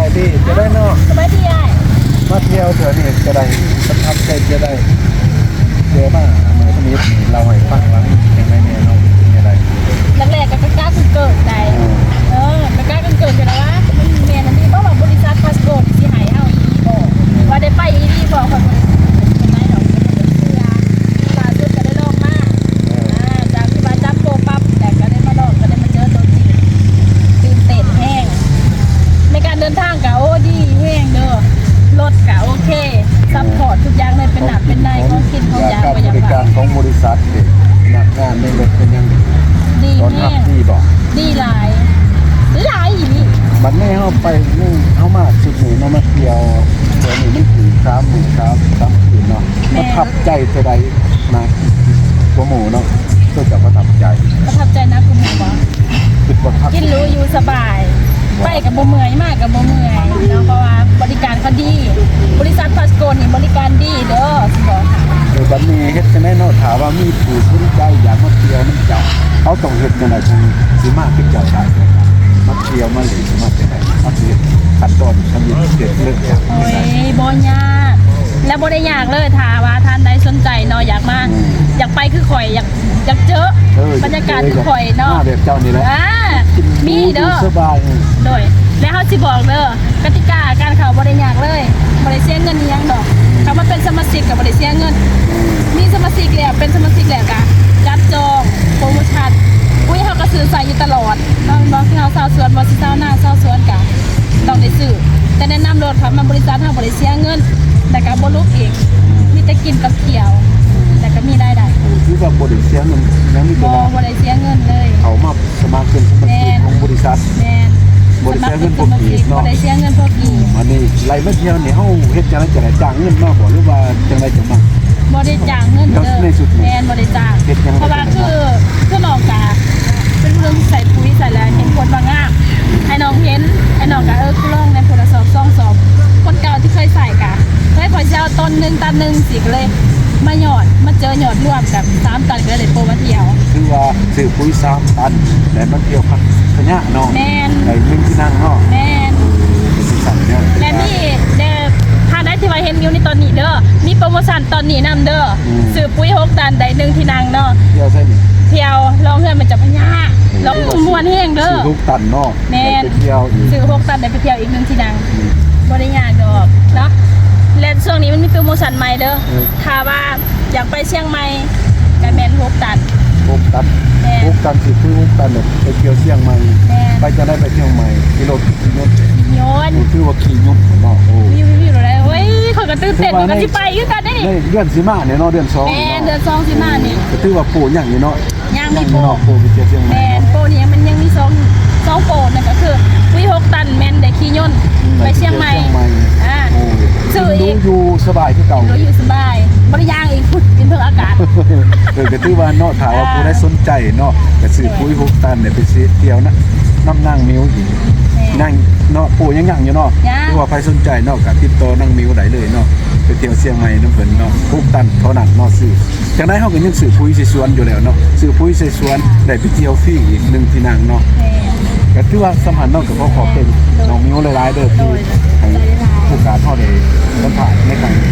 ายดีจะได้เนาะ สบายดีอ่ะ มาเที่ยวเถอะนี่จะได้ประทับใจจะได้เจอมาเมื่อนี้เราให้ฟังว่ายังไงเนี่ยเราเป็นอะไร แรกๆก็กล้าเกิดใจกล้าเกิดกันแล้วว่ามันเมียนนี่เพราะว่าบริษัทพาสปอร์ตที่หายเอาอีบอกว่าได้ไปอีดีบอกคนเป็นไงดอกเสื้อตาสุดก็ได้ลองมากจากที่มาจับโปปั๊บแต่ก็ได้มาลองก็ได้มาเจอตัวจริงตื่นเต้นแห้งในการเดินทางก็โอ้ดีแห้งเด้อรถก็โอเคซัพพอร์ตทุกอย่างเลยเป็นหนักเป็นในของกินของยา การ ก็ บ ยัง ริ ว่า การของบริษัทเด็กหนักงานในรถเป็นยัง ดี ตอน แห้ ทับ ง ที่บอก ดีหลายอีนี่ มันไม่เข้าไปนี่เข้ามาสุดหนูเนาะมาเที่ยวเดี๋ยวนี้มันถึง3 มื้อครับ3 คืนเนาะประทับใจเท่าใดนะหัวหมูเนาะก็จะประทับใจ ประทับใจนะคุณหมอบอก คิดว่าทับ กินรู้อยู่สบาย ไปกับบ่เมื่อยมากกับบ่เมื่อยเนาะเพราะว่าบริการเขาดี บริษัทพาสโกนี่บริการดีเด้อสิบอกค่ะ วันนี้เฮ็ดจังได๋เนาะถามว่ามีผู้สนใจอยากมาเที่ยวมันเจ้าเขาต้องเฮ็ดจังได๋จังสิมาคือเจ้าได้มาเที่ยวมาหรือสิมาจังได๋เอาสิขั้นตอนทำยังเกิดเรื่องจาก โอ้ยบ่ยากและบ่ได้ยากเลยถ้าว่าท่านใดสนใจเนาะอยากมาอยากไปคือข่อยอยากเจอบรรยากาศคือข่อยเนาะ มาแบบเจ้านี่แหละ มีเด้อ สบาย โดยแล้วเขาสิบอกเด้อกติกาการเข้าบ่ได้ยากเลยบ่ได้เสียเงินอีหยังดอกถ้ามาเป็นสมาชิกก็บ่ได้เสียเงิน มีสมาชิกแล้วเป็นสมาชิกแล้วก็จับจองโปรโมชั่นอุ้ยเขาก็ซื้อใส่อยู่ตลอดน้องที่เขาชาวสวนบ่สิชาวนาชาวสวนก็ต้องได้ซื้อแต่แนะนำรถครับมาบริษัทเฮาบ่ได้เสียเงินแต่ก็บ่ลุกเองมีแต่กินกับเที่ยวแต่ก็มีรายได้ คือว่าบ่ได้เสียเงินยังมีแต่ บ่ ว่า บ่ได้เสียเงินเลย เขามาสมัครเป็นสมาชิกของบริษัท แม่น บ่ได้เสียเงินพวกอีกเนาะ บ่ได้เสียเงินพวกอีก อันนี้ไล่มาเที่ยวนี่เฮาเฮ็ดจังได๋จะได้จ้างเงินมาบ่หรือว่าจังได๋จะมา บ่ได้จ้างเงินเด้อ ในสุดนี่ แม่นบ่ได้จ้าง เฮ็ดยังไง เพราะว่าคือน้องกะเป็นเรื่องใส่ปุ๋ยใส่แล้วเห็นคนบางงามให้น้องเห็นให้น้องกะคือลองในผลสอบ2 สอบคนเก่าที่เคยใส่กะเคยขอเจ้าต้น1ตัน1สิก็เลยมาหยอดมาเจอหยอดรวมกับ3ตันก็เลยได้โปรมาเที่ยว คือว่าซื้อปุ๋ย3 ตันแล้วมาเที่ยวพักพญะเนาะ แม่น ได้1ที่นั่งเนาะ แม่น เป็นสิสั่นเนี่ย และนี่เด้อถ้าได้ที่ว่าเห็นอยู่ในตอนนี้เด้อมีโปรโมชั่นตอนนี้นำเด้อซื้อปุ๋ย6 ตันได้1ที่นั่งเนาะ เที่ยวใช่นี่ เที่ยวลองเฮือนมันจะพญาลองมวนแห้งเด้อ ซื้อทุกตันเนาะ แม่น ไปเที่ยวอีก ซื้อ6 ตันได้ไปเที่ยวอีก1ที่นั่งบ่ได้ยากดอกเนาะและช่วงนี้มันมีโปรโมชั่นใหม่เด้อถ้าว่าอยากไปเชียงใหม่ก็แม่น6 ตัน 6 ตัน แม่น 6 ตันสิคือ6 ตันเนี่ยไปเที่ยวเชียงใหม่ แม่น ไปจะได้ไปเที่ยวใหม่ขี่รถขี่รถ โยน คือว่าขี่ยุบเนาะโอ้ วิวอะไรเฮ้ยเขาก็ตื่นเต้นเหมือนกันที่ไปคือกันได้นี่ เดือนสิมาเนี่ยเนาะเดือน2 แม่นเดือน2สิมานี่ ก็ถือว่าปู่อย่างนี้เนาะ ย่างมีโปร เนาะปู่ไปเที่ยวเชียงใหม่ แม่นโปรนี้มันยังมี2โปรนั่นก็คือวิ6 ตันแม่นได้ขี่ยนต์ไปเชียงใหม่โอ้ ซื้ออีก อยู่สบายที่เก่า เราอยู่สบายบริยางอีกพุดกินเพื่ออากาศ ก็ถือว่าเนาะถามว่าผู้ได้สนใจเนาะก็ซื้อปุ๋ย6 ตันเนี่ยไปซื้อเที่ยวนะน้ำนั่งมิ้วอีกนั่งเนาะปู่ยังอยู่เนาะคือว่าใครสนใจเนาะก็ติดต่อนั่งมิ้วได้เลยเนาะไปเที่ยวเชียงใหม่น้ำเพิ่นเนาะ6 ตันเท่านั้นเนาะซื้อจังได๋เฮาก็ยังซื้อปุ๋ยใส่สวนอยู่แล้วเนาะซื้อปุ๋ยใส่สวนได้ไปเที่ยวฟรีอีก1ที่นั่งเนาะก็ถือว่าสำคัญเนาะก็ขอเป็นน้องมิ้วหลายๆเด้อที่ให้ผู้การเฮาได้สัมภาษณ์ในครั้งนี้